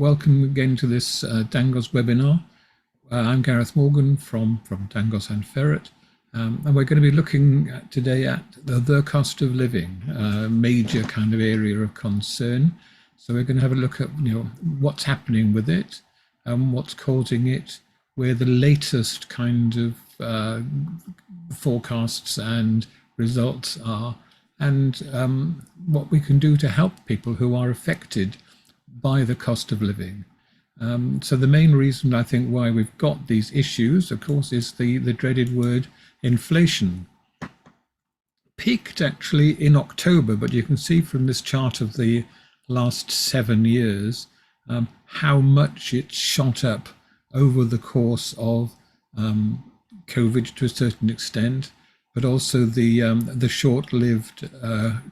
Welcome again to this Dangos webinar. I'm Gareth Morgan from Dangos and Ferret, and we're going to be looking today at the cost of living, a major kind of area of concern. So we're going to have a look at what's happening with it, what's causing it, where the latest kind of forecasts and results are, and what we can do to help people who are affected by the cost of living. So the main reason I think why we've got these issues, of course, is the dreaded word inflation. Peaked actually in October, but you can see from this chart of the last 7 years how much it shot up over the course of COVID to a certain extent, but also the short-lived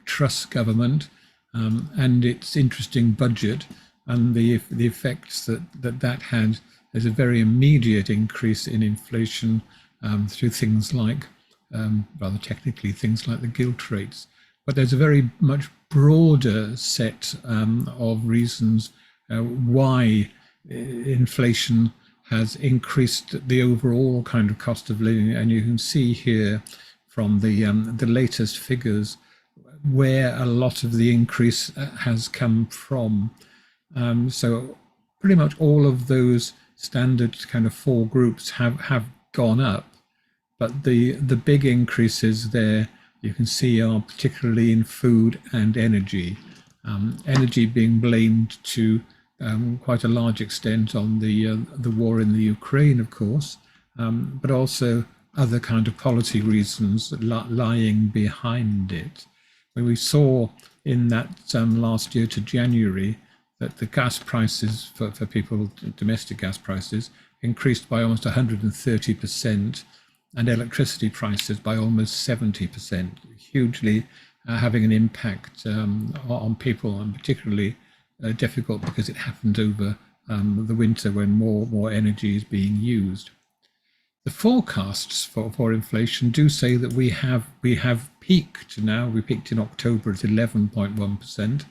Truss government and its interesting budget and the effects that had. There's a very immediate increase in inflation through things like, rather technically, things like the gilt rates. But there's a very much broader set of reasons why inflation has increased the overall kind of cost of living. And you can see here from the latest figures where a lot of the increase has come from. So pretty much all of those standard kind of 4 groups have gone up, but the big increases there you can see are particularly in food and energy. Energy being blamed to quite a large extent on the war in the Ukraine, of course, but also other kind of policy reasons lying behind it. We saw in that last year to January that the gas prices for people, domestic gas prices, increased by almost 130%, and electricity prices by almost 70%, hugely having an impact on people, and particularly difficult because it happened over the winter when more energy is being used. The forecasts for inflation do say that we have peaked now. We peaked in October at 11.1%.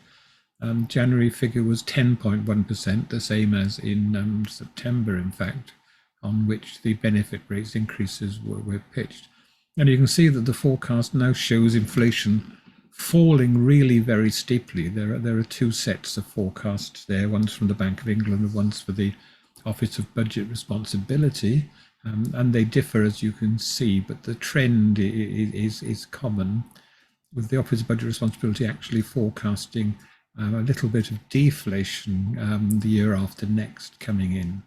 January figure was 10.1%, the same as in September, in fact, on which the benefit rates increases were pitched. And you can see that the forecast now shows inflation falling really very steeply. There are 2 sets of forecasts there, one's from the Bank of England and one's for the Office of Budget Responsibility. And they differ, as you can see, but the trend is common, with the Office of Budget Responsibility actually forecasting a little bit of deflation the year after next coming in.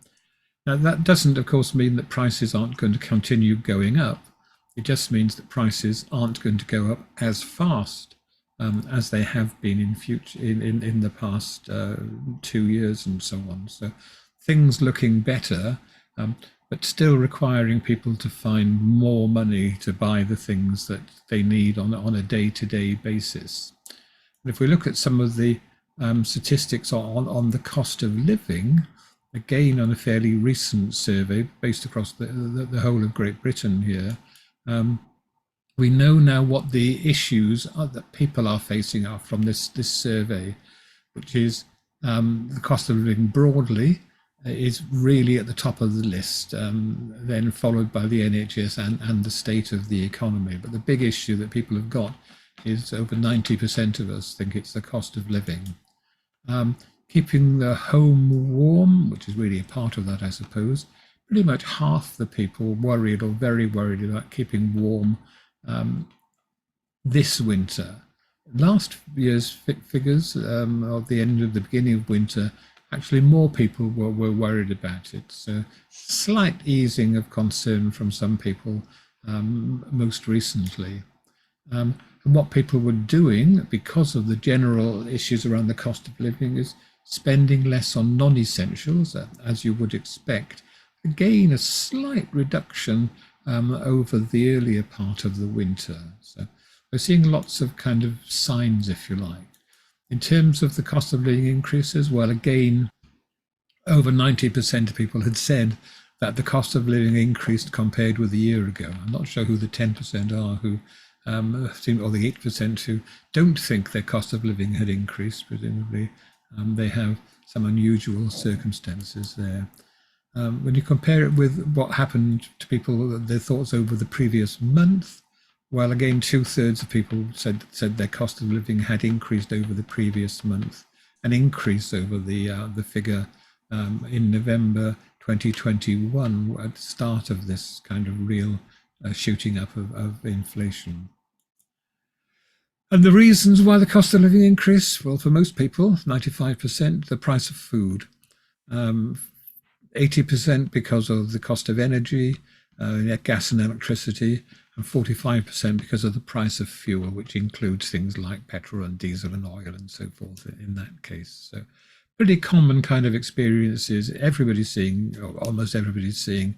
Now, that doesn't, of course, mean that prices aren't going to continue going up. It just means that prices aren't going to go up as fast as they have been in the past 2 years and so on. So things looking better, but still requiring people to find more money to buy the things that they need on a day-to-day basis. And if we look at some of the statistics on the cost of living, again on a fairly recent survey based across the whole of Great Britain here, we know now what the issues are that people are facing are from this survey, which is the cost of living broadly is really at the top of the list, then followed by the NHS and the state of the economy. But the big issue that people have got is over 90% of us think it's the cost of living. Keeping the home warm, which is really a part of that, I suppose. Pretty much half the people worried or very worried about keeping warm this winter. Last year's figures of the end of the beginning of winter, actually more people were worried about it. So slight easing of concern from some people most recently. And what people were doing, because of the general issues around the cost of living, is spending less on non-essentials, as you would expect. Again, a slight reduction over the earlier part of the winter. So we're seeing lots of kind of signs, if you like. In terms of the cost of living increases, well, again, over 90% of people had said that the cost of living increased compared with a year ago. I'm not sure who the 10% are who or the 8% who don't think their cost of living had increased. Presumably they have some unusual circumstances there. When you compare it with what happened to people, their thoughts over the previous month, well, again, 2/3 of people said their cost of living had increased over the previous month, an increase over the figure in November 2021 at the start of this kind of real shooting up of inflation. And the reasons why the cost of living increased, well, for most people, 95%, the price of food. 80% because of the cost of energy, gas and electricity, and 45% because of the price of fuel, which includes things like petrol and diesel and oil and so forth in that case. So pretty common kind of experiences. Everybody's seeing, or almost everybody's seeing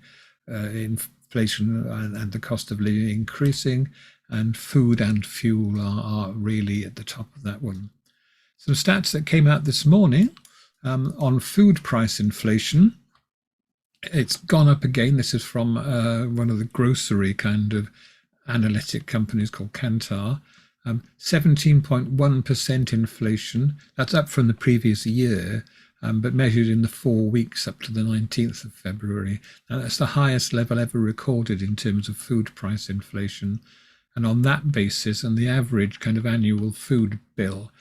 inflation and the cost of living increasing, and food and fuel are really at the top of that one. Some stats that came out this morning on food price inflation. It's gone up again. This is from one of the grocery kind of analytic companies called Kantar. 17.1% inflation. That's up from the previous year, but measured in the 4 weeks up to the 19th of February. Now, that's the highest level ever recorded in terms of food price inflation. And on that basis, and the average kind of annual food bill,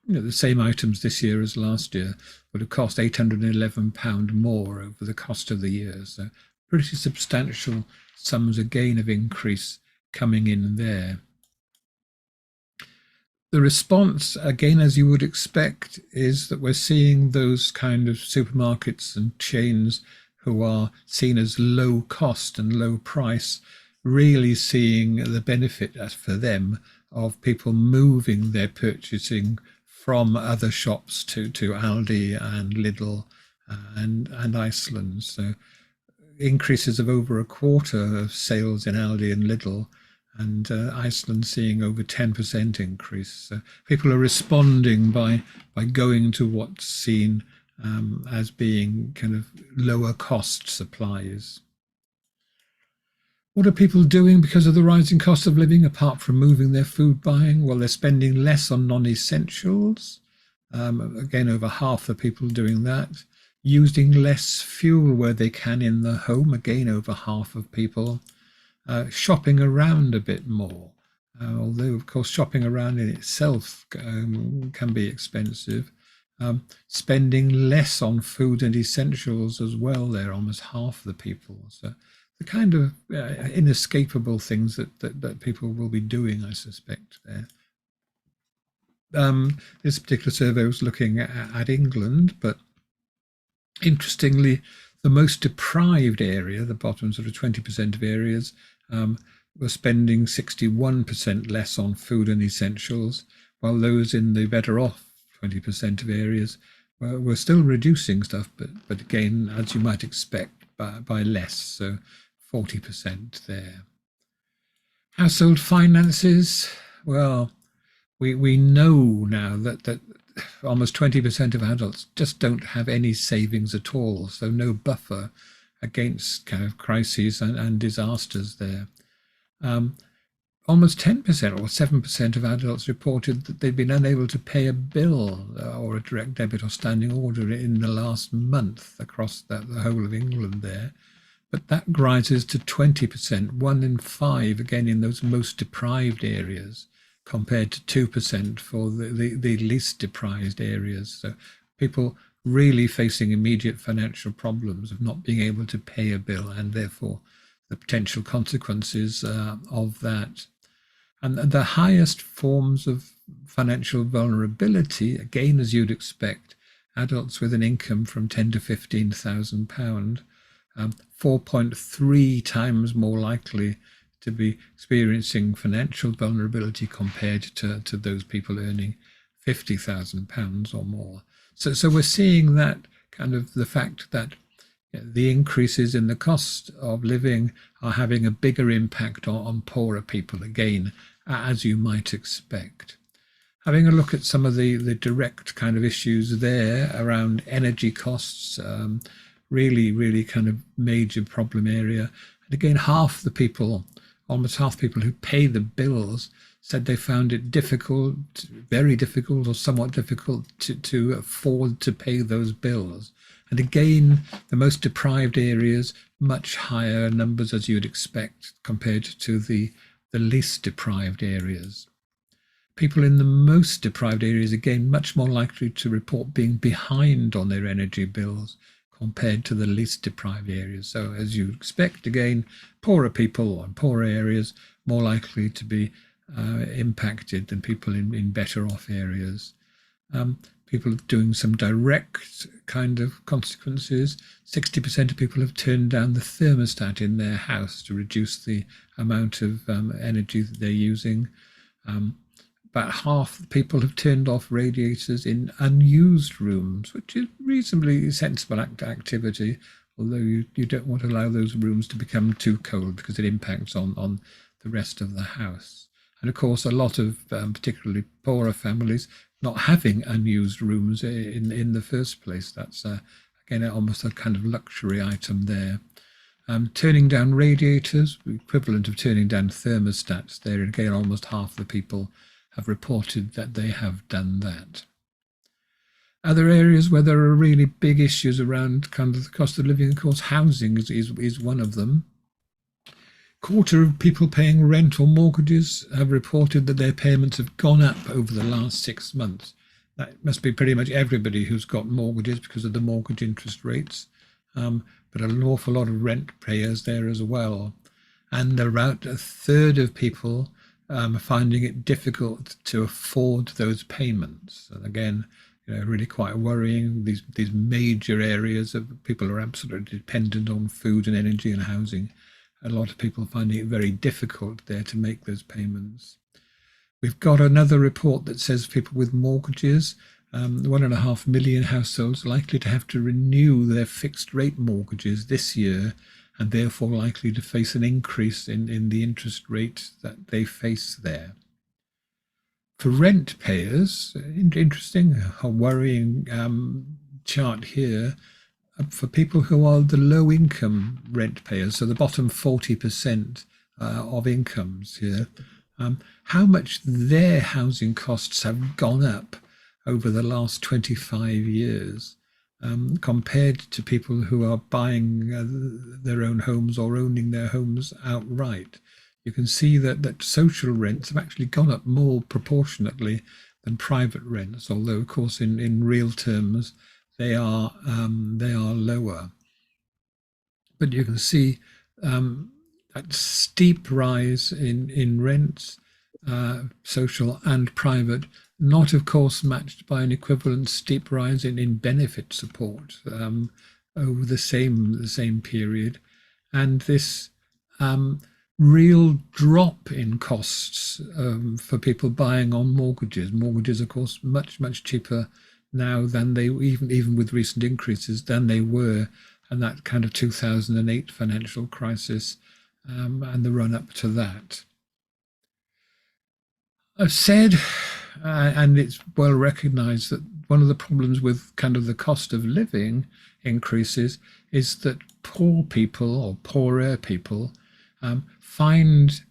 the same items this year as last year would have cost £811 more over the cost of the year. So pretty substantial sums again of increase coming in there. The response, again, as you would expect, is that we're seeing those kind of supermarkets and chains who are seen as low cost and low price really seeing the benefit for them of people moving their purchasing from other shops to Aldi and Lidl and Iceland. So increases of over a quarter of sales in Aldi and Lidl, and Iceland seeing over 10% increase. So people are responding by going to what's seen as being kind of lower cost supplies. What are people doing because of the rising cost of living, apart from moving their food buying? Well, they're spending less on non-essentials. Again, over half the people doing that. Using less fuel where they can in the home. Again, over half of people. Shopping around a bit more. Although, of course, shopping around in itself can be expensive. Spending less on food and essentials as well. They're almost half the people. So the kind of inescapable things that people will be doing, I suspect, there. This particular survey was looking at England, but interestingly, the most deprived area, the bottom sort of 20% of areas, were spending 61% less on food and essentials, while those in the better off 20% of areas were still reducing stuff, but again, as you might expect, by less, so 40% there. Household finances, well, we know now that almost 20% of adults just don't have any savings at all, so no buffer against kind of crises and disasters there. Almost 10% or 7% of adults reported that they'd been unable to pay a bill or a direct debit or standing order in the last month across the whole of England there. But that rises to 20%, 1 in 5, again, in those most deprived areas, compared to 2% for the least deprived areas. So people really facing immediate financial problems of not being able to pay a bill, and therefore the potential consequences of that. And the highest forms of financial vulnerability, again, as you'd expect, adults with an income from £10,000 to £15,000, 4.3 times more likely to be experiencing financial vulnerability compared to those people earning £50,000 or more. So we're seeing that kind of the fact that the increases in the cost of living are having a bigger impact on poorer people, again, as you might expect. Having a look at some of the direct kind of issues there around energy costs, really kind of major problem area. And again, half the people, almost half the people who pay the bills said they found it difficult, very difficult, or somewhat difficult to afford to pay those bills. And again, the most deprived areas, much higher numbers as you'd expect compared to the least deprived areas. People in the most deprived areas, again, much more likely to report being behind on their energy bills compared to the least deprived areas. So as you expect, again, poorer people or poorer areas more likely to be impacted than people in better off areas. People doing some direct kind of consequences. 60% of people have turned down the thermostat in their house to reduce the amount of energy that they're using. About half the people have turned off radiators in unused rooms, which is reasonably sensible activity, although you don't want to allow those rooms to become too cold because it impacts on the rest of the house. And of course, a lot of particularly poorer families not having unused rooms in the first place. That's, again, almost a kind of luxury item there. Turning down radiators, equivalent of turning down thermostats. There again, almost half the people have reported that they have done that. Other areas where there are really big issues around kind of the cost of living, of course, housing is one of them. Quarter of people paying rent or mortgages have reported that their payments have gone up over the last 6 months. That must be pretty much everybody who's got mortgages because of the mortgage interest rates, but an awful lot of rent payers there as well. And about a third of people finding it difficult to afford those payments. And again, really quite worrying. These major areas of people are absolutely dependent on food and energy and housing. A lot of people finding it very difficult there to make those payments. We've got another report that says people with mortgages, 1.5 million households likely to have to renew their fixed rate mortgages this year, and therefore likely to face an increase in the interest rate that they face there. For rent payers, interesting, a worrying chart here. For people who are the low income rent payers, so the bottom 40% of incomes here, how much their housing costs have gone up over the last 25 years compared to people who are buying their own homes or owning their homes outright. You can see that social rents have actually gone up more proportionately than private rents, although of course in real terms they are lower. But you can see that steep rise in rents, social and private, not of course matched by an equivalent steep rise in benefit support over the same period, and this real drop in costs for people buying on mortgages. Mortgages, of course, much cheaper now than they, even with recent increases, than they were in that kind of 2008 financial crisis and the run up to that. I've said, and it's well recognized, that one of the problems with kind of the cost of living increases is that poor people or poorer people find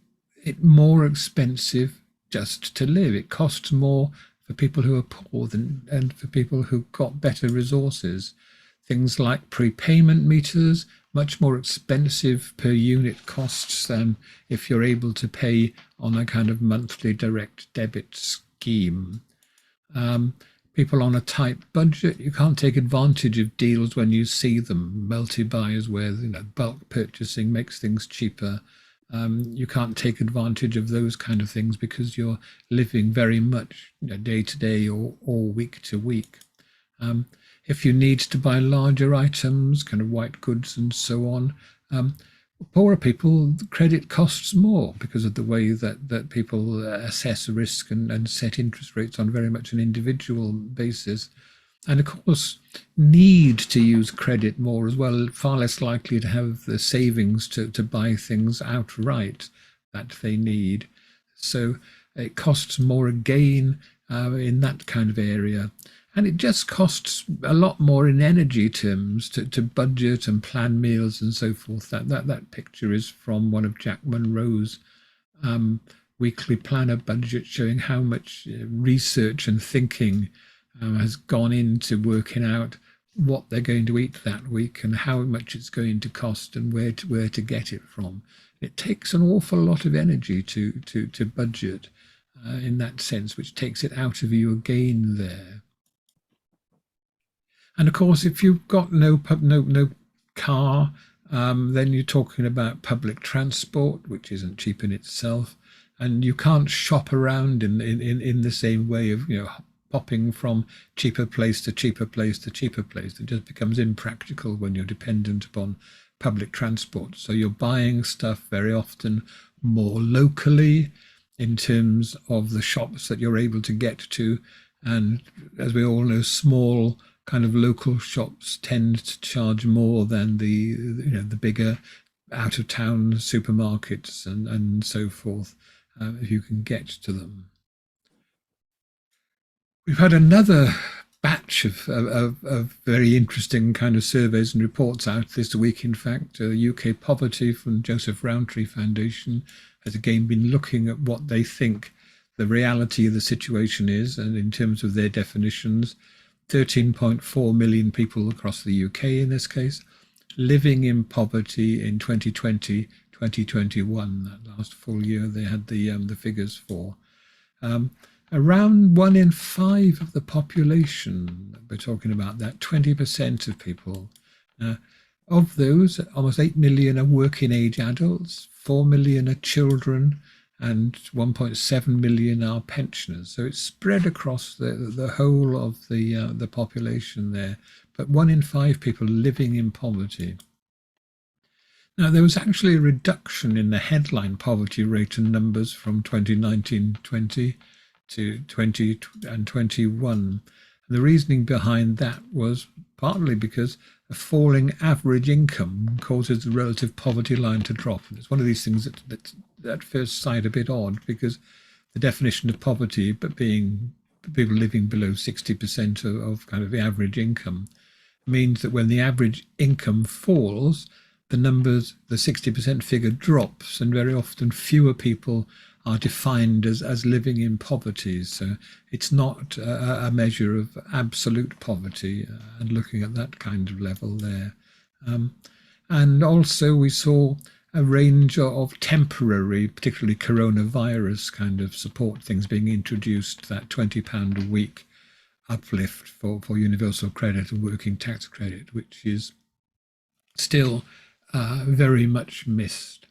it more expensive just to live. It costs more for people who are poor and for people who've got better resources. Things like prepayment meters, much more expensive per unit costs than if you're able to pay on a kind of monthly direct debit scheme. People on a tight budget, you can't take advantage of deals when you see them. Multi-buys where bulk purchasing makes things cheaper. You can't take advantage of those kind of things because you're living very much day to day or week to week. If you need to buy larger items, kind of white goods and so on, poorer people, credit costs more because of the way that people assess risk and set interest rates on very much an individual basis. And of course, need to use credit more as well, far less likely to have the savings to buy things outright that they need. So it costs more again in that kind of area. And it just costs a lot more in energy terms to budget and plan meals and so forth. That picture is from one of Jack Monroe's weekly planner budget showing how much research and thinking has gone into working out what they're going to eat that week and how much it's going to cost and where to get it from. It takes an awful lot of energy to budget in that sense, which takes it out of you again there. And of course, if you've got no car, then you're talking about public transport, which isn't cheap in itself, and you can't shop around in the same way of popping from cheaper place to cheaper place to cheaper place. It just becomes impractical when you're dependent upon public transport. So you're buying stuff very often more locally in terms of the shops that you're able to get to. And as we all know, small kind of local shops tend to charge more than the bigger out of town supermarkets and so forth, if you can get to them. We've had another batch of very interesting kind of surveys and reports out this week. In fact, UK Poverty from Joseph Rowntree Foundation has again been looking at what they think the reality of the situation is, and in terms of their definitions, 13.4 million people across the UK in this case, living in poverty in 2020, 2021, that last full year they had the figures for. Around 1 in 5 of the population, we're talking about that, 20% of people. Of those, almost 8 million are working age adults, 4 million are children, and 1.7 million are pensioners. So it's spread across the whole of the population there, but 1 in 5 people living in poverty. Now, there was actually a reduction in the headline poverty rate and numbers from 2019-20 to 20 and 21. The reasoning behind that was partly because a falling average income causes the relative poverty line to drop. And it's one of these things that at first sight a bit odd, because the definition of poverty, but being people living below 60% of kind of the average income, means that when the average income falls, the 60% figure drops, and very often fewer people are defined as living in poverty. So it's not a measure of absolute poverty, and looking at that kind of level there. And also we saw a range of temporary, particularly coronavirus kind of support things being introduced, that £20 a week uplift for universal credit and working tax credit, which is still very much missed.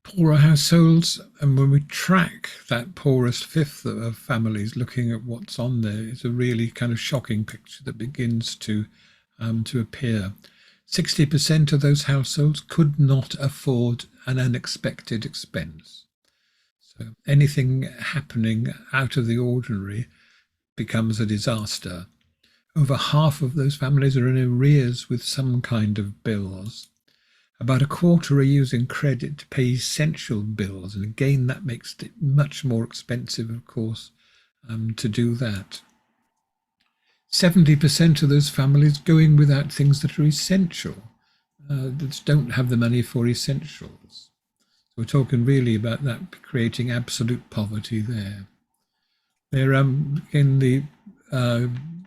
Poorer households, and when we track that poorest fifth of families, looking at what's on there, it's a really kind of shocking picture that begins to appear. 60% of those households could not afford an unexpected expense. So anything happening out of the ordinary becomes a disaster. Over half of those families are in arrears with some kind of bills. About a quarter are using credit to pay essential bills, and again that makes it much more expensive, of course, to do that. 70% of those families going without things that are essential, that don't have the money for essentials. So we're talking really about that creating absolute poverty there. They're in the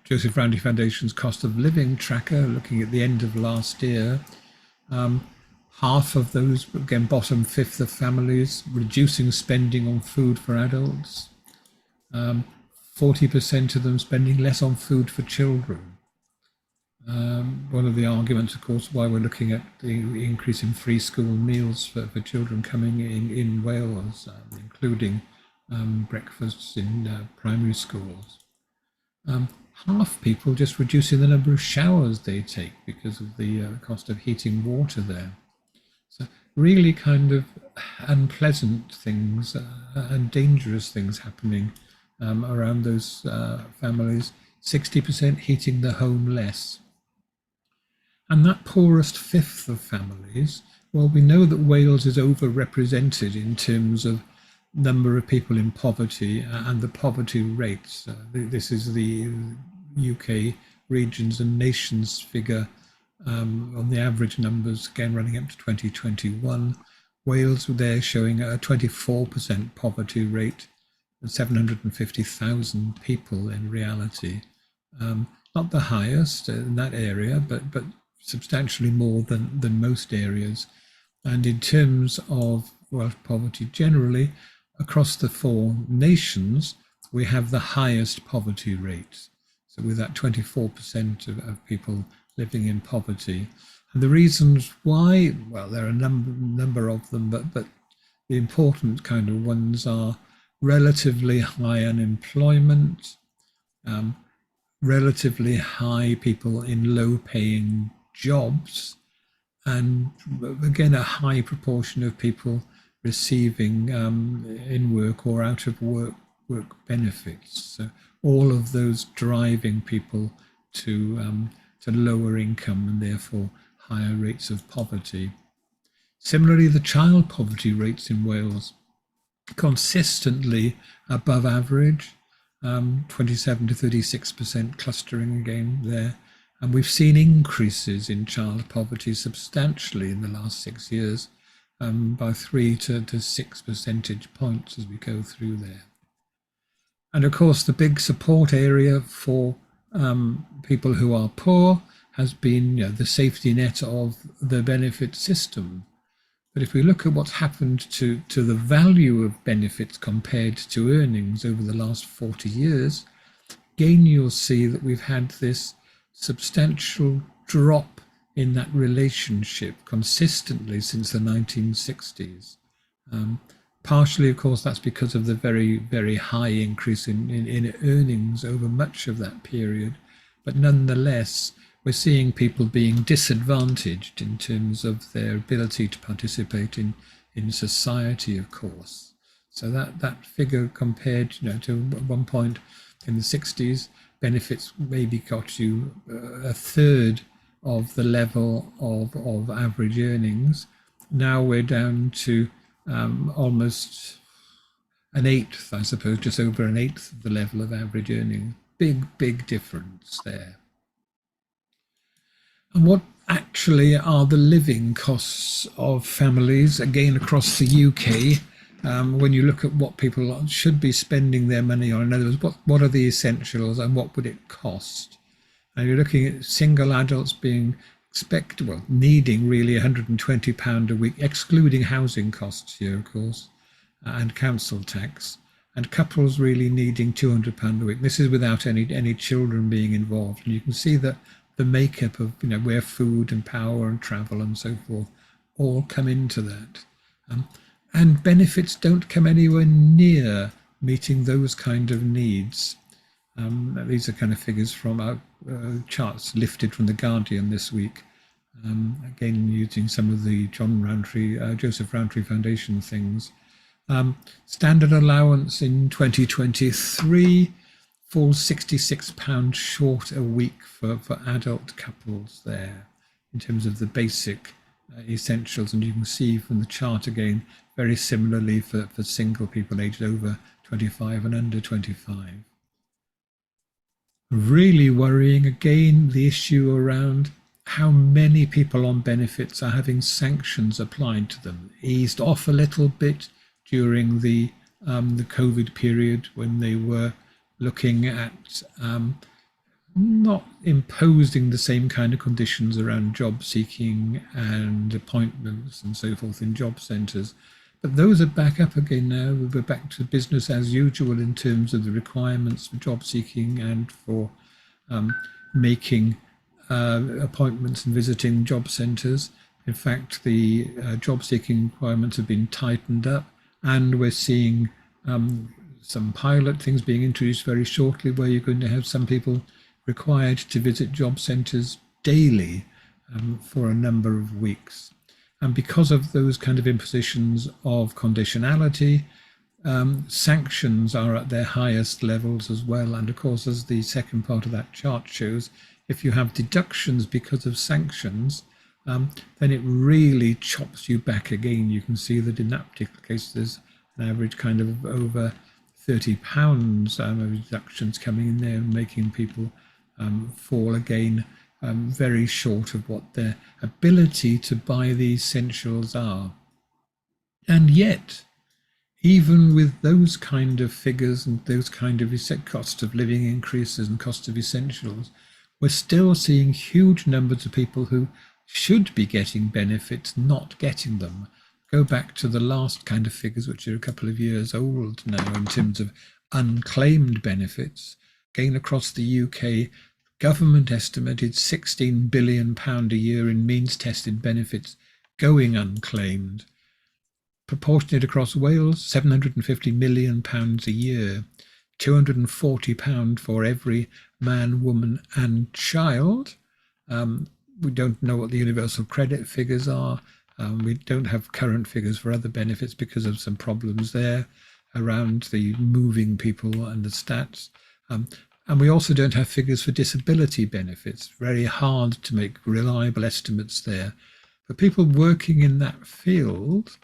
Joseph Rowntree Foundation's cost of living tracker, looking at the end of last year. Half of those, again, bottom fifth of families, reducing spending on food for adults. 40% of them spending less on food for children. One of the arguments, of course, why we're looking at the increase in free school meals for children coming in Wales, including breakfasts in primary schools. Half people just reducing the number of showers they take because of the cost of heating water there. So really kind of unpleasant things and dangerous things happening around those families. 60% heating the home less. And that poorest fifth of families, well, we know that Wales is overrepresented in terms of number of people in poverty and the poverty rates. This is the UK regions and nations figure on the average numbers, again running up to 2021. Wales were there showing a 24% poverty rate and 750,000 people in reality. Not the highest in that area, but substantially more than most areas. And in terms of Welsh poverty generally, across the 4 nations, we have the highest poverty rates. So with that 24% of people living in poverty. And the reasons why, well, there are a number of them, but the important kind of ones are relatively high unemployment, relatively high people in low-paying jobs, and again a high proportion of people receiving in work or out of work benefits. So all of those driving people to lower income and therefore higher rates of poverty. Similarly, the child poverty rates in Wales consistently above average, 27 to 36% clustering again there. And we've seen increases in child poverty substantially in the last 6 years, by 3 to 6 percentage points as we go through there. And of course, the big support area for people who are poor has been the safety net of the benefit system. But if we look at what's happened to the value of benefits compared to earnings over the last 40 years, again, you'll see that we've had this substantial drop in that relationship consistently since the 1960s. Partially, of course, that's because of the very, very high increase in earnings over much of that period. But nonetheless, we're seeing people being disadvantaged in terms of their ability to participate in society, of course. So that figure compared to one point in the 60s, benefits maybe got you a third of the level of average earnings. Now we're down to almost an eighth, I suppose, just over an eighth of the level of average earnings. Big difference there. And what actually are the living costs of families, again, across the UK, when you look at what people should be spending their money on? In other words, what are the essentials and what would it cost? And you're looking at single adults being needing really £120 a week, excluding housing costs here, of course, and council tax, and couples really needing £200 a week. This is without any children being involved. And you can see that the makeup of where food and power and travel and so forth all come into that. And benefits don't come anywhere near meeting those kind of needs. These are kind of figures from charts lifted from The Guardian this week. Again, using some of the Joseph Rowntree Foundation things. Standard allowance in 2023 falls £66 short a week for adult couples there in terms of the basic essentials. And you can see from the chart again, very similarly for single people aged over 25 and under 25. Really worrying, again, the issue around how many people on benefits are having sanctions applied to them. Eased off a little bit during the COVID period when they were looking at not imposing the same kind of conditions around job seeking and appointments and so forth in job centres. But those are back up again now. We're back to business as usual in terms of the requirements for job seeking and for making appointments and visiting job centres. In fact, the job seeking requirements have been tightened up, and we're seeing some pilot things being introduced very shortly where you're going to have some people required to visit job centres daily for a number of weeks. And because of those kind of impositions of conditionality, sanctions are at their highest levels as well. And of course, as the second part of that chart shows, if you have deductions because of sanctions, then it really chops you back again. You can see that in that particular case, there's an average kind of over £30 of deductions coming in there and making people fall again very short of what their ability to buy the essentials are. And yet, even with those kind of figures and those kind of cost of living increases and cost of essentials, we're still seeing huge numbers of people who should be getting benefits not getting them. Go back to the last kind of figures, which are a couple of years old now, in terms of unclaimed benefits. Again, across the UK, government estimated £16 billion a year in means tested benefits going unclaimed. Proportionate across Wales, £750 million a year, £240 for every man, woman and child. We don't know what the universal credit figures are. We don't have current figures for other benefits because of some problems there around the moving people and the stats. And we also don't have figures for disability benefits. Very hard to make reliable estimates there. But people working in that field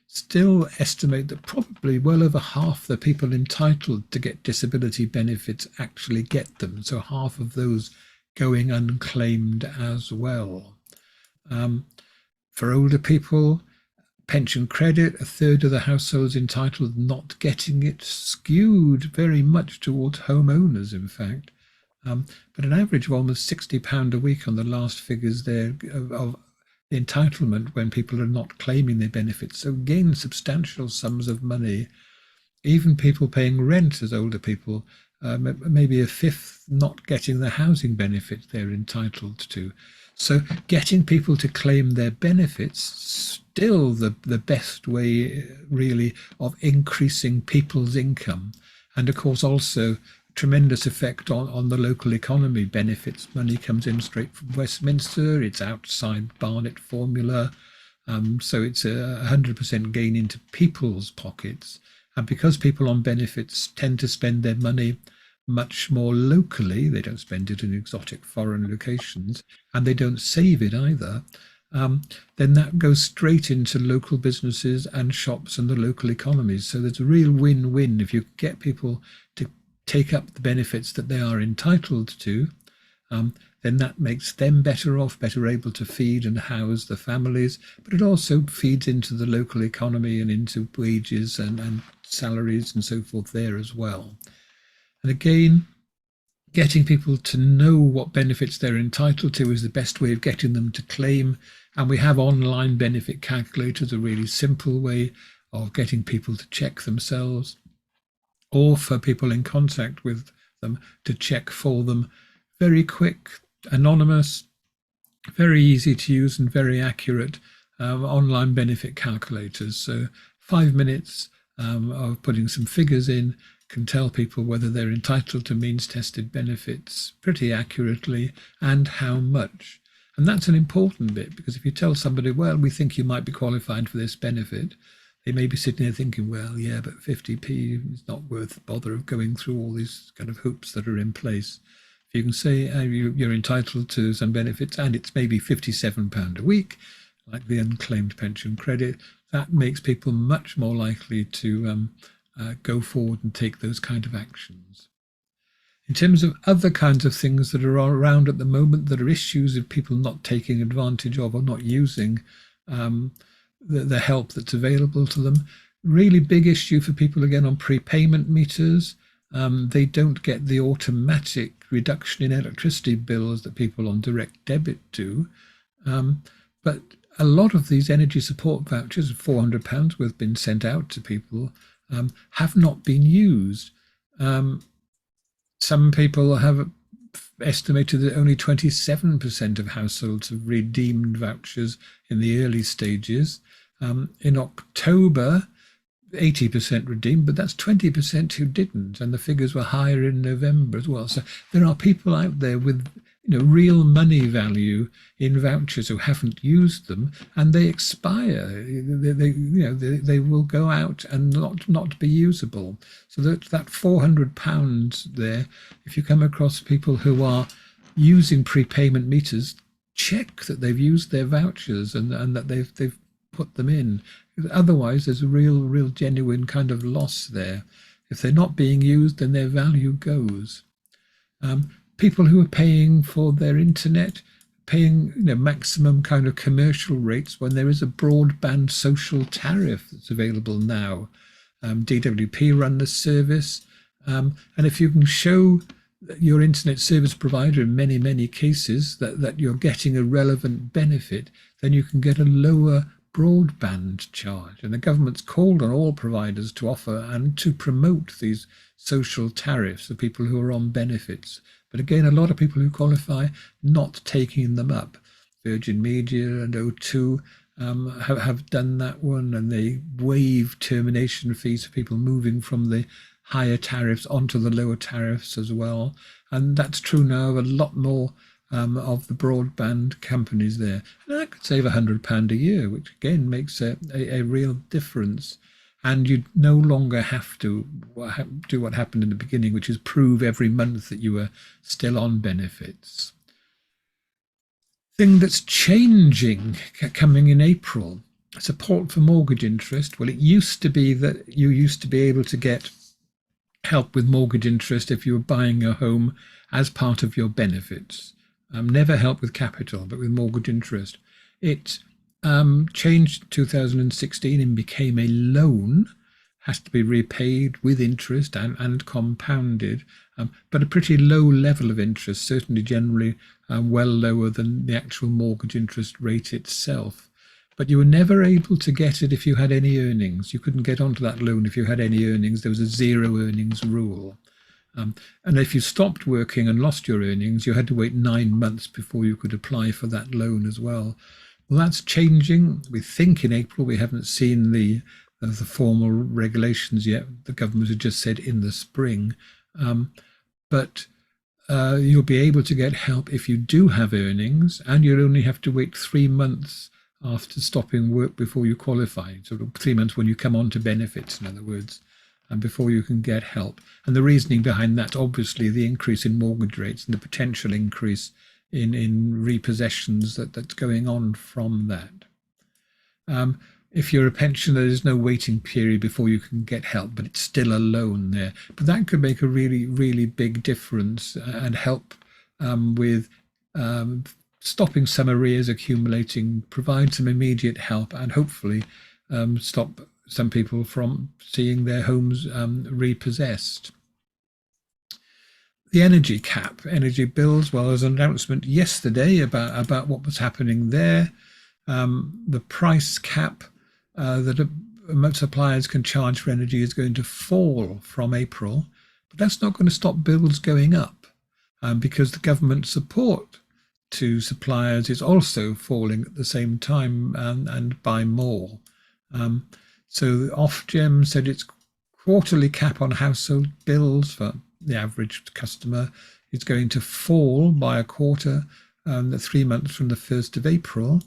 still estimate that probably well over half the people entitled to get disability benefits actually get them. So half of those going unclaimed as well. For older people, pension credit, a third of the households entitled not getting it, skewed very much towards homeowners, in fact. But an average of almost £60 a week on the last figures there of entitlement when people are not claiming their benefits. So again, substantial sums of money. Even people paying rent as older people, maybe a fifth not getting the housing benefits they're entitled to. So getting people to claim their benefits, still the best way really of increasing people's income. And of course also tremendous effect on the local economy. Benefits money comes in straight from Westminster. It's outside Barnett formula. So it's a 100% gain into people's pockets. And because people on benefits tend to spend their money much more locally, they don't spend it in exotic foreign locations, and they don't save it either, then that goes straight into local businesses and shops and the local economies. So there's a real win-win if you get people to take up the benefits that they are entitled to, then that makes them better off, better able to feed and house the families, but it also feeds into the local economy and into wages and salaries and so forth there as well. And again, getting people to know what benefits they're entitled to is the best way of getting them to claim. And we have online benefit calculators, a really simple way of getting people to check themselves, or for people in contact with them to check for them. Very quick, anonymous, very easy to use and very accurate online benefit calculators. So 5 minutes of putting some figures in can tell people whether they're entitled to means tested benefits pretty accurately and how much. And that's an important bit, because if you tell somebody, well, we think you might be qualified for this benefit, they may be sitting there thinking, well, yeah, but 50p is not worth the bother of going through all these kind of hoops that are in place. If you can say you're entitled to some benefits and it's maybe £57 a week, like the unclaimed pension credit, that makes people much more likely to go forward and take those kind of actions. In terms of other kinds of things that are around at the moment that are issues of people not taking advantage of or not using the help that's available to them, really big issue for people again on prepayment meters. They don't get the automatic reduction in electricity bills that people on direct debit do. But a lot of these energy support vouchers, £400 worth, been sent out to people, have not been used. Some people have estimated that only 27% of households have redeemed vouchers in the early stages. In October, 80% redeemed, but that's 20% who didn't, and the figures were higher in November as well. So there are people out there with real money value in vouchers who haven't used them, and they expire. They will go out and not be usable. So that £400 there, if you come across people who are using prepayment meters, check that they've used their vouchers and that they've put them in. Otherwise, there's a real genuine kind of loss there. If they're not being used, then their value goes. people who are paying for their internet, paying maximum kind of commercial rates when there is a broadband social tariff that's available now. DWP run the service, and if you can show your internet service provider in many cases that you're getting a relevant benefit, then you can get a lower broadband charge. And the government's called on all providers to offer and to promote these social tariffs for people who are on benefits. But again, a lot of people who qualify not taking them up. Virgin Media and O2 have done that one, and they waive termination fees for people moving from the higher tariffs onto the lower tariffs as well. And that's true now of a lot more of the broadband companies there. And that could save £100 a year, which again makes a real difference. And you no longer have to do what happened in the beginning, which is prove every month that you were still on benefits. Thing that's changing coming in April, support for mortgage interest. Well, it used to be that you used to be able to get help with mortgage interest if you were buying a home as part of your benefits. Never help with capital, but with mortgage interest. It changed in 2016 and became a loan, has to be repaid with interest and compounded, but a pretty low level of interest, certainly generally well lower than the actual mortgage interest rate itself. But you were never able to get it if you had any earnings. You couldn't get onto that loan if you had any earnings. There was a zero earnings rule. And if you stopped working and lost your earnings, you had to wait 9 months before you could apply for that loan as well. Well, that's changing. We think in April. We haven't seen the formal regulations yet. The government had just said in the spring. But you'll be able to get help if you do have earnings, and you'll only have to wait 3 months after stopping work before you qualify. Sort of 3 months when you come on to benefits, in other words, and before you can get help. And the reasoning behind that, obviously, the increase in mortgage rates and the potential increase in repossessions that's going on from that. If you're a pensioner, there's no waiting period before you can get help, but it's still a loan there. But that could make a really big difference and help with stopping some arrears accumulating, provide some immediate help, and hopefully stop some people from seeing their homes repossessed. The energy cap, energy bills, well, there's an announcement yesterday about what was happening there. The price cap that suppliers can charge for energy is going to fall from April, but that's not going to stop bills going up because the government support to suppliers is also falling at the same time and by more. So Ofgem said its quarterly cap on household bills for the average customer is going to fall by a quarter 3 months from the 1st of April.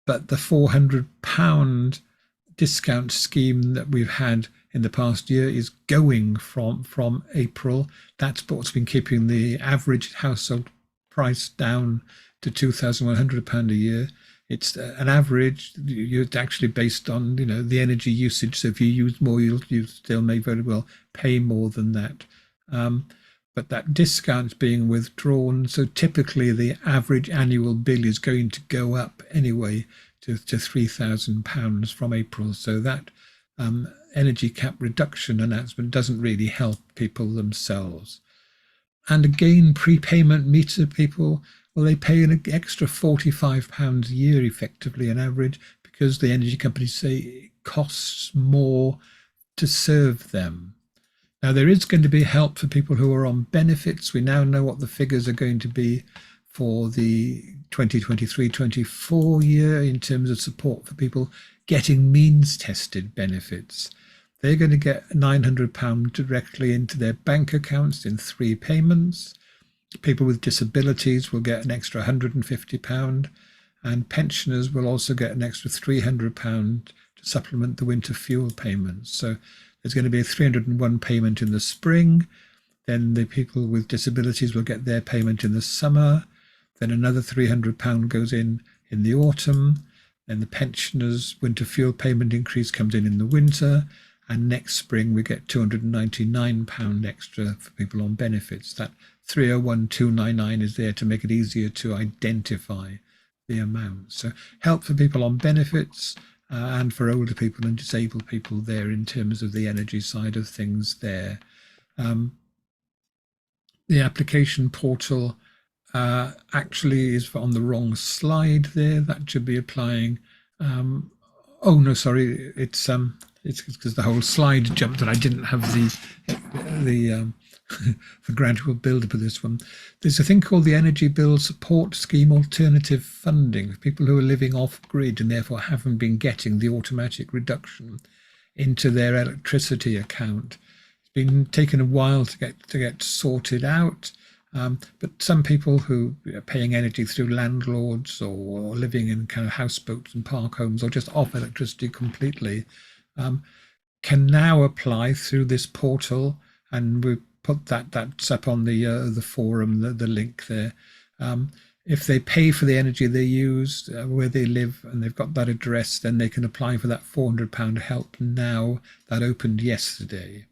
But the £400 discount scheme that we've had in the past year is going from April. That's what's been keeping the average household price down to £2,100 a year. It's an average. It's actually based on the energy usage. So if you use more, you still may very well pay more than that. But that discount's being withdrawn. So typically the average annual bill is going to go up anyway to £3,000 from April. So that energy cap reduction announcement doesn't really help people themselves. And again, prepayment meter people, well, they pay an extra £45 a year effectively on average because the energy companies say it costs more to serve them. Now, there is going to be help for people who are on benefits. We now know what the figures are going to be for the 2023-24 year in terms of support for people getting means-tested benefits. They're going to get £900 directly into their bank accounts in 3 payments. People with disabilities will get an extra £150, and pensioners will also get an extra £300 to supplement the winter fuel payments. So there's going to be a 301 payment in the spring. Then the people with disabilities will get their payment in the summer. Then another £300 goes in the autumn. Then the pensioners' winter fuel payment increase comes in the winter. and next spring we get £299 extra for people on benefits. That 301299 is there to make it easier to identify the amount. So help for people on benefits and for older people and disabled people there in terms of the energy side of things there. The application portal actually is on the wrong slide there. That should be applying. Oh no, sorry, it's because the whole slide jumped and I didn't have the the gradual build-up of this one. There's a thing called the Energy Bill Support Scheme Alternative Funding for people who are living off-grid and therefore haven't been getting the automatic reduction into their electricity account. It's been taken a while to get sorted out, but some people who are paying energy through landlords or living in kind of houseboats and park homes or just off electricity completely can now apply through this portal, and we put that's up on the forum, the link there. If they pay for the energy they use where they live and they've got that address, then they can apply for that £400 help now. That opened yesterday.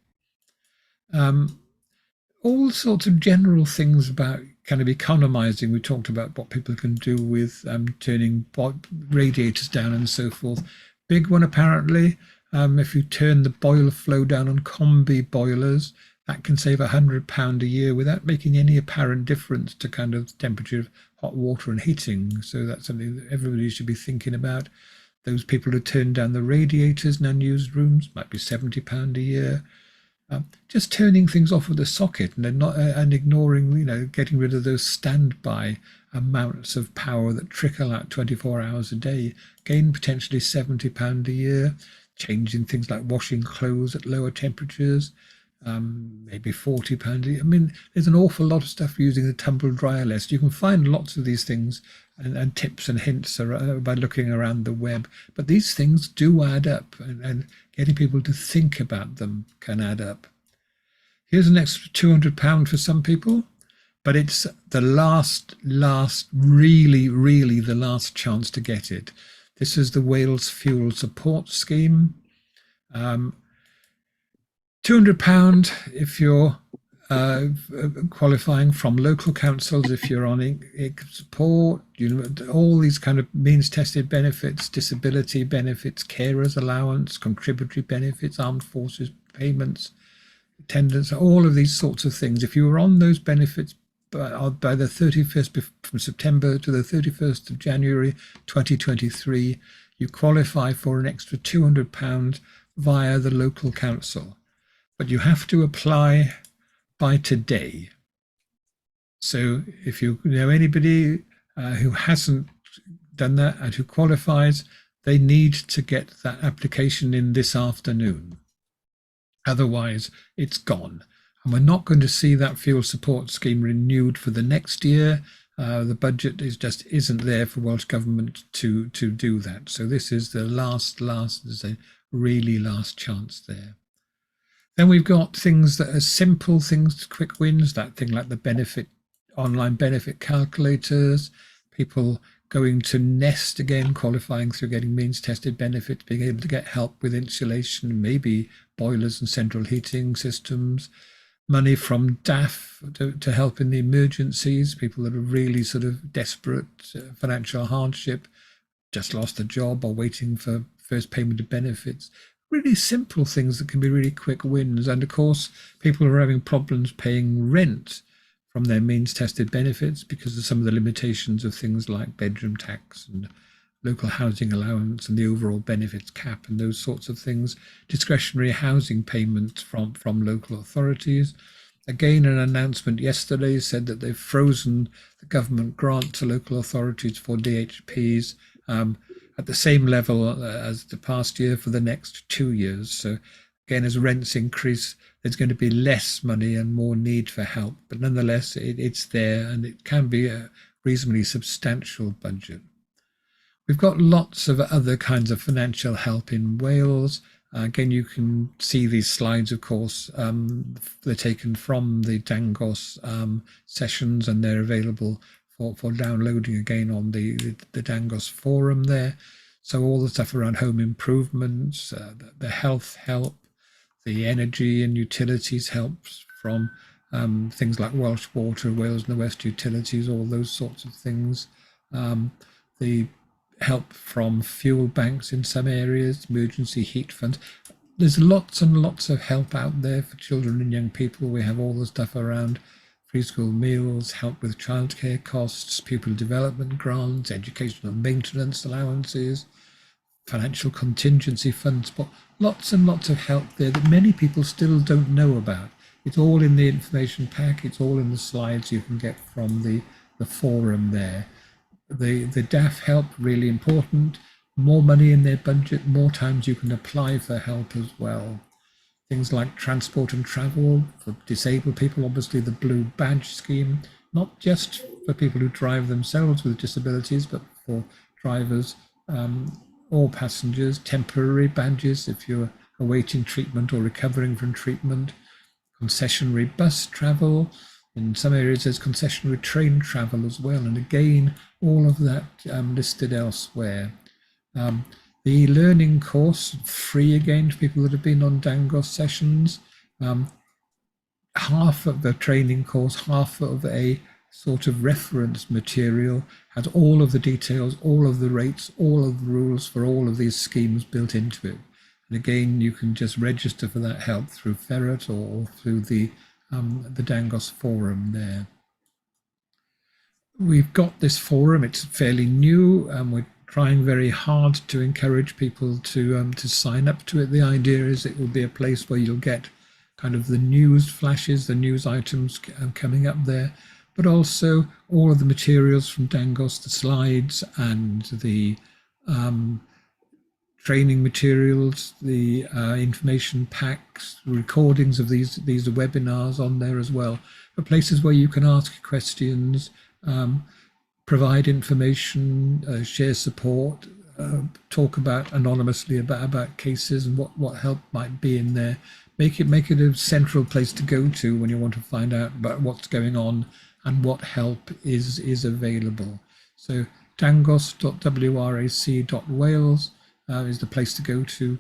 All sorts of general things about kind of economizing. We talked about what people can do with turning radiators down and so forth. Big one apparently, if you turn the boiler flow down on combi boilers, that can save £100 a year without making any apparent difference to kind of temperature of hot water and heating. So that's something that everybody should be thinking about. Those people who turn down the radiators in unused rooms might be £70 a year. Just turning things off with a socket and then not and ignoring, getting rid of those standby amounts of power that trickle out 24 hours a day. Again, potentially £70 a year. Changing things like washing clothes at lower temperatures. Maybe £40 a year. I mean, there's an awful lot of stuff using the tumble dryer list. You can find lots of these things and tips and hints by looking around the web. But these things do add up, and getting people to think about them can add up. Here's an extra £200 for some people, but it's the last, really the last chance to get it. This is the Wales Fuel Support Scheme. £200 if you're qualifying from local councils, if you're on support, all these kind of means tested benefits, disability benefits, carers allowance, contributory benefits, armed forces payments, attendance, all of these sorts of things. If you were on those benefits by the 31st, from September to the 31st of January 2023, you qualify for an extra £200 via the local council. But you have to apply by today. So if you know anybody who hasn't done that and who qualifies, they need to get that application in this afternoon. Otherwise, it's gone. And we're not going to see that fuel support scheme renewed for the next year. The budget isn't there for Welsh Government to do that. So this is the last, really last chance there. Then we've got things that are simple things, quick wins, that thing like the online benefit calculators, people going to Nest again, qualifying through getting means tested benefits, being able to get help with insulation, maybe boilers and central heating systems, money from DAF to help in the emergencies, people that are really sort of desperate, financial hardship, just lost a job or waiting for first payment of benefits. Really simple things that can be really quick wins. And of course, people who are having problems paying rent from their means tested benefits because of some of the limitations of things like bedroom tax and local housing allowance and the overall benefits cap and those sorts of things, discretionary housing payments from local authorities. Again, an announcement yesterday said that they've frozen the government grant to local authorities for DHPs at the same level as the past year for the next 2 years. So again, as rents increase, there's going to be less money and more need for help. But nonetheless, it's there, and it can be a reasonably substantial budget. We've got lots of other kinds of financial help in Wales. Again, you can see these slides, of course. They're taken from the Dangos sessions, and they're available for downloading again on the Dangos forum there. So all the stuff around home improvements, the health help, The energy and utilities helps from things like Welsh Water, Wales and the West Utilities, all those sorts of things. The help from fuel banks in some areas, emergency heat funds. There's lots and lots of help out there for children and young people. We have all the stuff around free school meals, help with childcare costs, pupil development grants, educational maintenance allowances, financial contingency funds, but lots and lots of help there that many people still don't know about. It's all in the information pack, it's all in the slides you can get from the forum there. The DAF help, really important. More money in their budget, more times you can apply for help as well. Things like transport and travel for disabled people, obviously the blue badge scheme, not just for people who drive themselves with disabilities, but for drivers or passengers, temporary badges if you're awaiting treatment or recovering from treatment, concessionary bus travel. In some areas there's concessionary train travel as well, and again all of that listed elsewhere. The learning course, free again for people that have been on Dangos sessions. Half of the training course, half of a sort of reference material, has all of the details, all of the rates, all of the rules for all of these schemes built into it. And again, you can just register for that help through Ferret or through the Dangos forum there. We've got this forum, it's fairly new, and we're trying very hard to encourage people to sign up to it. The idea is it will be a place where you'll get kind of the news flashes, the news items coming up there, but also all of the materials from Dangos, the slides and the training materials, the information packs, recordings of these webinars on there as well, but places where you can ask questions, provide information, share support, talk about anonymously about cases and what help might be in there. Make it a central place to go to when you want to find out about what's going on and what help is available. So dangos.wrac.wales is the place to go to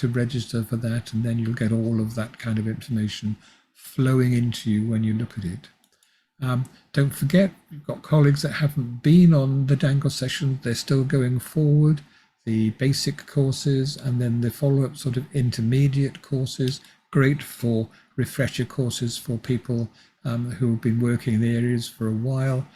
register for that, and then you'll get all of that kind of information flowing into you when you look at it. Don't forget, you've got colleagues that haven't been on the Dangos session, they're still going forward. The basic courses and then the follow-up sort of intermediate courses, great for refresher courses for people who have been working in the areas for a while.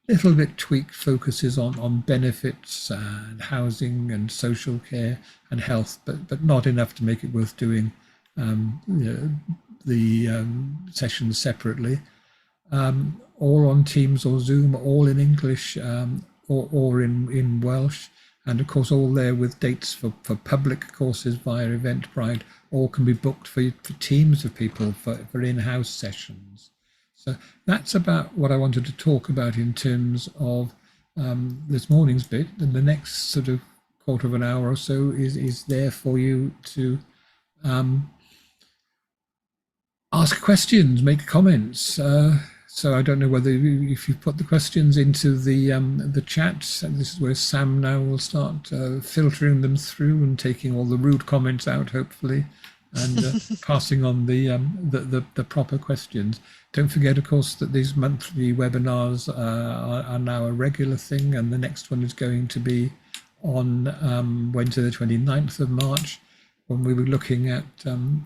Little bit tweaked focuses on benefits and housing and social care and health, but not enough to make it worth doing the sessions separately. All on Teams or Zoom, all in English or in Welsh, and of course all there with dates for public courses via Eventbrite. All can be booked for teams of people for in-house sessions. So that's about what I wanted to talk about in terms of this morning's bit, and the next sort of quarter of an hour or so is there for you to ask questions, make comments. So I don't know whether if you put the questions into the chat, and this is where Sam now will start filtering them through and taking all the rude comments out, hopefully, and passing on the proper questions. Don't forget, of course, that these monthly webinars are now a regular thing, and the next one is going to be on Wednesday the 29th of March, when we were looking at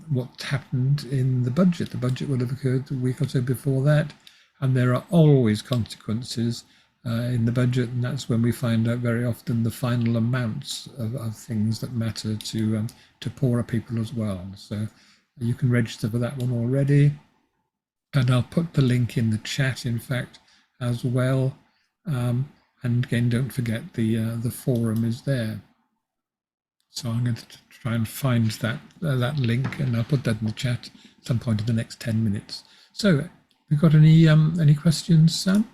what happened in the budget. The budget will have occurred a week or so before that, and there are always consequences in the budget, and that's when we find out very often the final amounts of things that matter to poorer people as well. So you can register for that one already, and I'll put the link in the chat, in fact, as well. And again, don't forget the forum is there. So I'm going to try and find that link, and I'll put that in the chat at some point in the next 10 minutes. So, we've got any questions, Sam?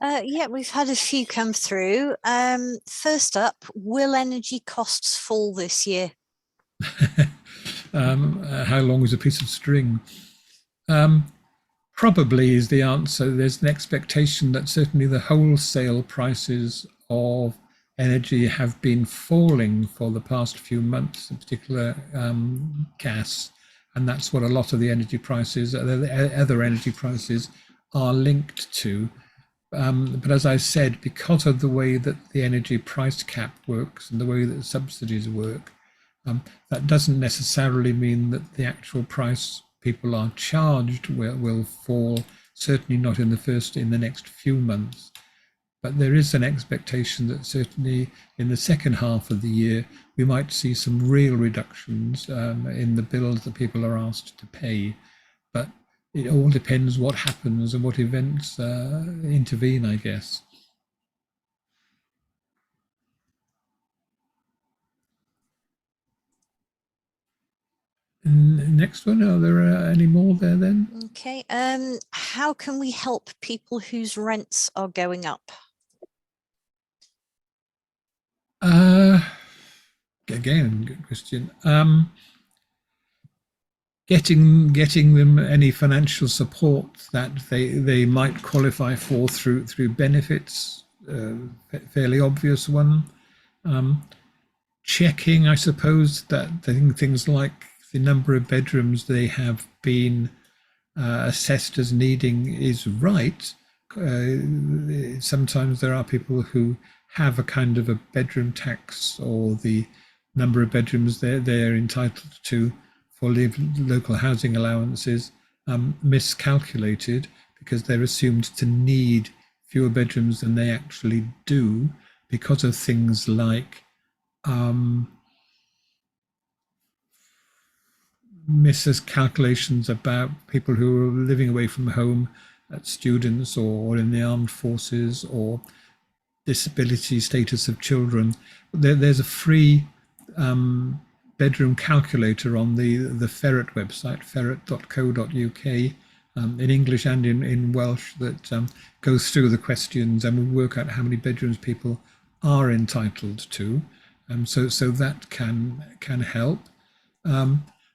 Yeah, we've had a few come through. First up, will energy costs fall this year? How long is a piece of string? Probably is the answer. There's an expectation that certainly the wholesale prices of energy have been falling for the past few months, in particular gas, and that's what a lot of the energy prices, other energy prices, are linked to. But as I said, because of the way that the energy price cap works and the way that subsidies work, that doesn't necessarily mean that the actual price people are charged will fall, certainly not in the next few months. But there is an expectation that certainly in the second half of the year, we might see some real reductions in the bills that people are asked to pay. But it all depends what happens and what events intervene, I guess. Next one, are there any more there then? Okay. How can we help people whose rents are going up? Again, good question. Getting them any financial support that they might qualify for through benefits, fairly obvious one. Checking, I suppose, that things like the number of bedrooms they have been assessed as needing is right. Sometimes there are people who have a kind of a bedroom tax, or the number of bedrooms they're entitled to for local housing allowances miscalculated, because they're assumed to need fewer bedrooms than they actually do, because of things like miscalculations about people who are living away from home, students or in the armed forces, or disability status of children. There's a free bedroom calculator on the Ferret website, ferret.co.uk, in English and in Welsh, that goes through the questions and will work out how many bedrooms people are entitled to. So that can help.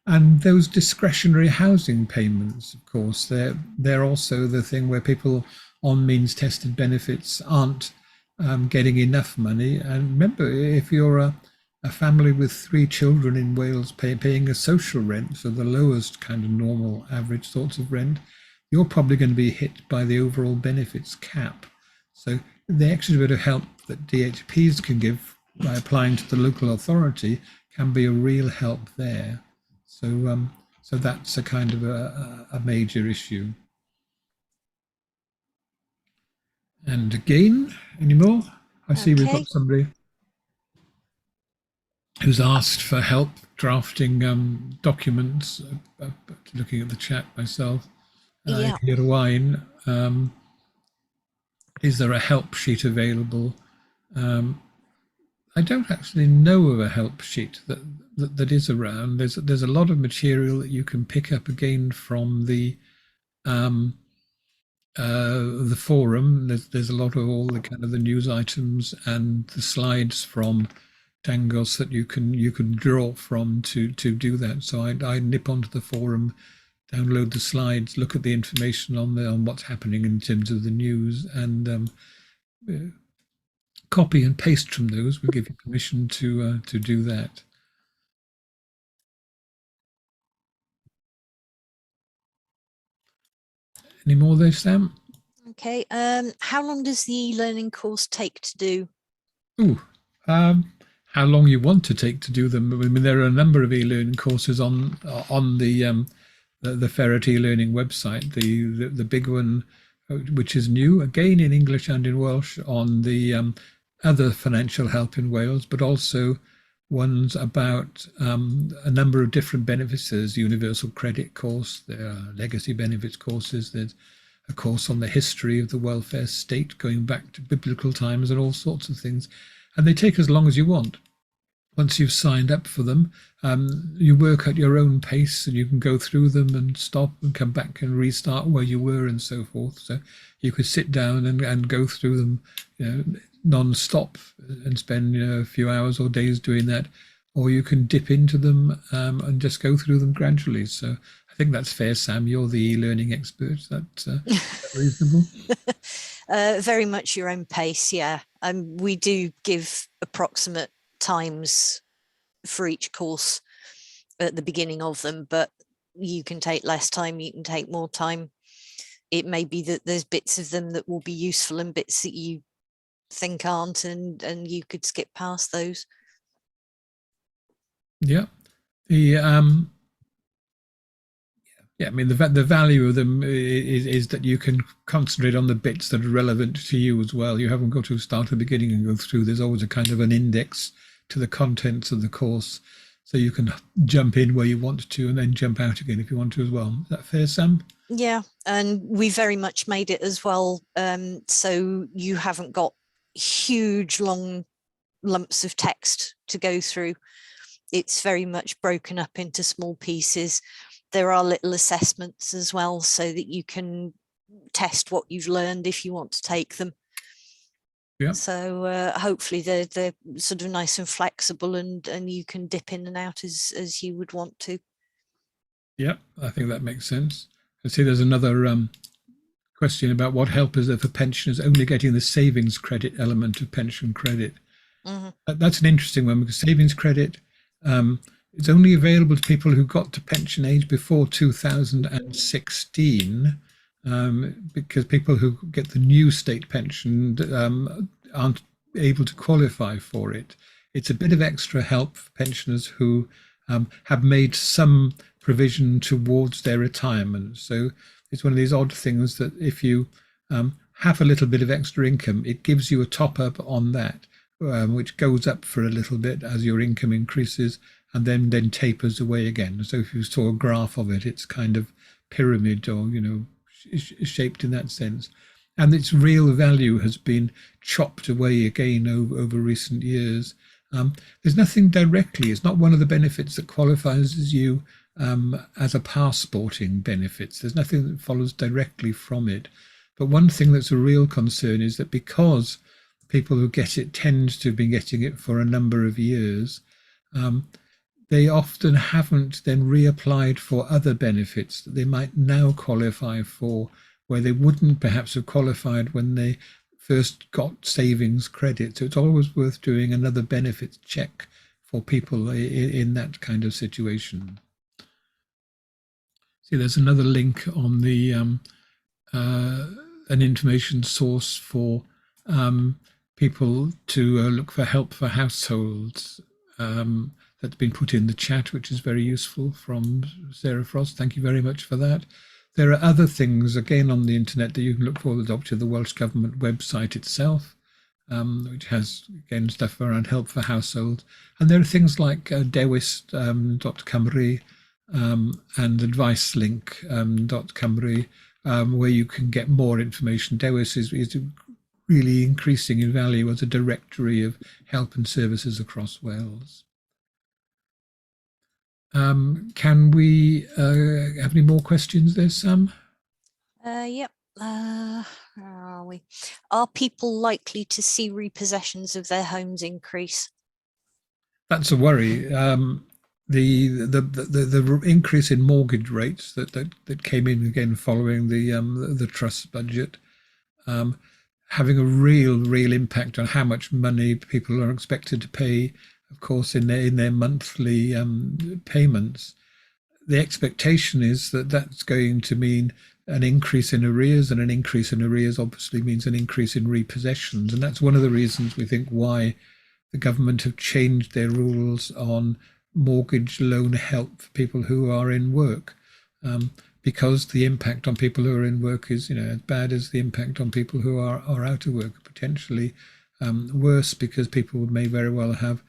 And those discretionary housing payments, of course, they're also the thing where people on means tested benefits aren't getting enough money. And remember, if you're a family with 3 children in Wales paying a social rent, so the lowest kind of normal average sorts of rent, you're probably going to be hit by the overall benefits cap. So the extra bit of help that DHPs can give by applying to the local authority can be a real help there. So that's a kind of a major issue. And again, any more? I see we've got somebody who's asked for help drafting documents. Looking at the chat myself, Yeah. Wine, is there a help sheet available? I don't actually know of a help sheet that is around. There's a lot of material that you can pick up again from the forum. There's a lot of all the kind of the news items and the slides from Dangos that you can draw from to do that. So I nip onto the forum, download the slides, look at the information on what's happening in terms of the news, and copy and paste from those. We'll give you permission to do that. Any more there, Sam? Okay. How long does the e-learning course take to do? Ooh, how long you want to take to do them? I mean, there are a number of e-learning courses on the Ferret e-learning website. The big one, which is new, again in English and in Welsh, on the other financial help in Wales, but also ones about a number of different benefits. There's universal credit course, there are legacy benefits courses, there's a course on the history of the welfare state going back to biblical times, and all sorts of things. And they take as long as you want. Once you've signed up for them, you work at your own pace, and you can go through them and stop and come back and restart where you were and so forth. So you could sit down and go through them, non-stop, and spend a few hours or days doing that, or you can dip into them and just go through them gradually. So I think that's fair, Sam. You're the e-learning expert. That's reasonable. Very much your own pace, yeah. We do give approximate times for each course at the beginning of them, but you can take less time, you can take more time. It may be that there's bits of them that will be useful and bits that you think aren't, and you could skip past those. Yeah. The yeah, I mean the value of them is that you can concentrate on the bits that are relevant to you as well. You haven't got to start at the beginning and go through. There's always a kind of an index to the contents of the course, so you can jump in where you want to and then jump out again if you want to as well. Is that fair, Sam? Yeah, and we very much made it as well, so you haven't got huge long lumps of text to go through. It's very much broken up into small pieces. There are little assessments as well, so that you can test what you've learned if you want to take them. Yeah. So hopefully they're sort of nice and flexible, and you can dip in and out as you would want to. Yeah, I think that makes sense. I see there's another question about what help is there for pensioners only getting the savings credit element of pension credit. Mm-hmm. That's an interesting one, because savings credit is only available to people who got to pension age before 2016, because people who get the new state pension aren't able to qualify for it. It's a bit of extra help for pensioners who have made some provision towards their retirement. So it's one of these odd things that if you have a little bit of extra income, it gives you a top up on that, which goes up for a little bit as your income increases and then tapers away again. So if you saw a graph of it, it's kind of pyramid, or shaped in that sense. And its real value has been chopped away again over recent years. There's nothing directly, it's not one of the benefits that qualifies as you as a passporting benefits. There's nothing that follows directly from it. But one thing that's a real concern is that because people who get it tend to have been getting it for a number of years, they often haven't then reapplied for other benefits that they might now qualify for, where they wouldn't perhaps have qualified when they first got savings credit. So it's always worth doing another benefits check for people in that kind of situation. See, there's another link on the an information source for people to look for help for households, that's been put in the chat, which is very useful, from Sarah Frost. Thank you very much for that. There are other things, again, on the internet that you can look for. There's obviously the Welsh Government website itself, which has, again, stuff around help for households. And there are things like dewis.cymru and advicelink.cymru, where you can get more information. Dewis is really increasing in value as a directory of help and services across Wales. Can we have any more questions there, Sam? Yep. Where are we? Are people likely to see repossessions of their homes increase? That's a worry. The increase in mortgage rates that came in again following the Trust budget, having a real impact on how much money people are expected to pay, of course, in their monthly payments. The expectation is that that's going to mean an increase in arrears, and an increase in arrears obviously means an increase in repossessions. And that's one of the reasons we think why the government have changed their rules on mortgage loan help for people who are in work, because the impact on people who are in work is as bad as the impact on people who are out of work, potentially worse, because people may very well have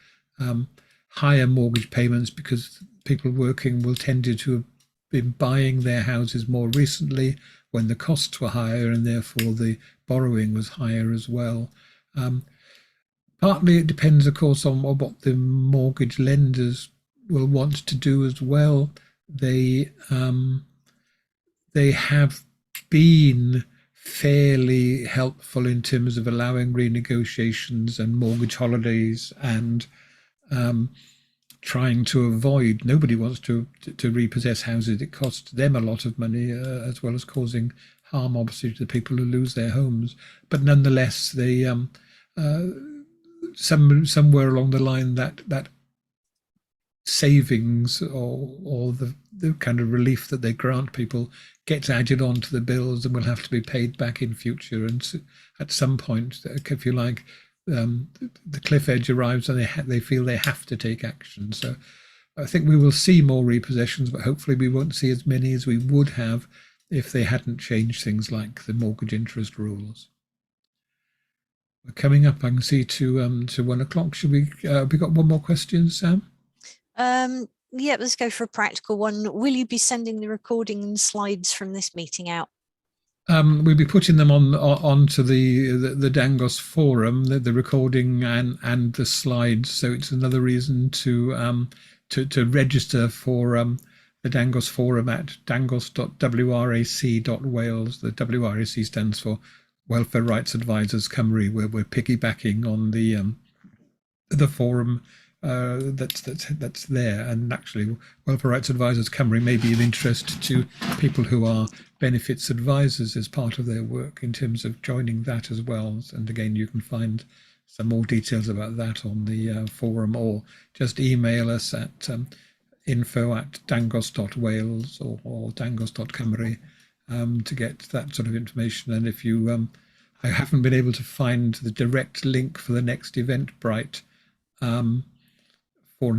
higher mortgage payments because people working will tend to have been buying their houses more recently when the costs were higher, and therefore the borrowing was higher as well. Partly it depends, of course, on what the mortgage lenders will want to do as well. They have been fairly helpful in terms of allowing renegotiations and mortgage holidays, and trying to avoid, nobody wants to repossess houses. It costs them a lot of money, as well as causing harm, obviously, to the people who lose their homes. But nonetheless, they somewhere along the line that savings or the kind of relief that they grant people gets added onto the bills and will have to be paid back in future. And so at some point, if you like, the cliff edge arrives and they feel they have to take action. So I think we will see more repossessions, but hopefully we won't see as many as we would have if they hadn't changed things like the mortgage interest rules. We're coming up, I can see, to 1 o'clock. Should we got one more question, Sam? Yeah, let's go for a practical one. Will you be sending the recording and slides from this meeting out? We'll be putting them onto the Dangos forum, the recording and the slides. So it's another reason to register for the Dangos forum at dangos.wrac.wales. The WRAC stands for Welfare Rights Advisors Cymru, where we're piggybacking on the forum that's there. And actually, Welfare Rights Advisors Cymru may be of interest to people who are benefits advisors as part of their work in terms of joining that as well. And again, you can find some more details about that on the forum, or just email us at info@dangos.wales or dangos.cymru to get that sort of information. And if you I haven't been able to find the direct link for the next Eventbrite for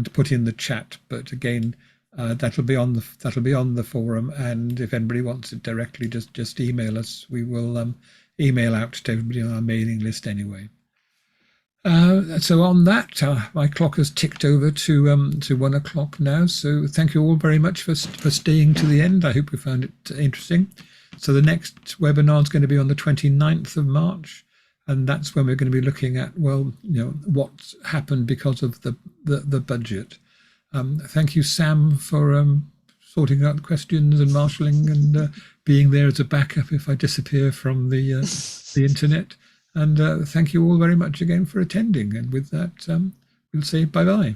to put in the chat, but again, that'll be on the forum. And if anybody wants it directly, just email us. We will email out to everybody on our mailing list anyway. So on that, my clock has ticked over to 1 o'clock now. So thank you all very much for staying to the end. I hope you found it interesting. So the next webinar is going to be on the 29th of March. And that's when we're going to be looking at, well, what's happened because of the budget. Thank you, Sam, for sorting out the questions and marshalling and being there as a backup if I disappear from the internet. And thank you all very much again for attending. And with that, we'll say bye-bye.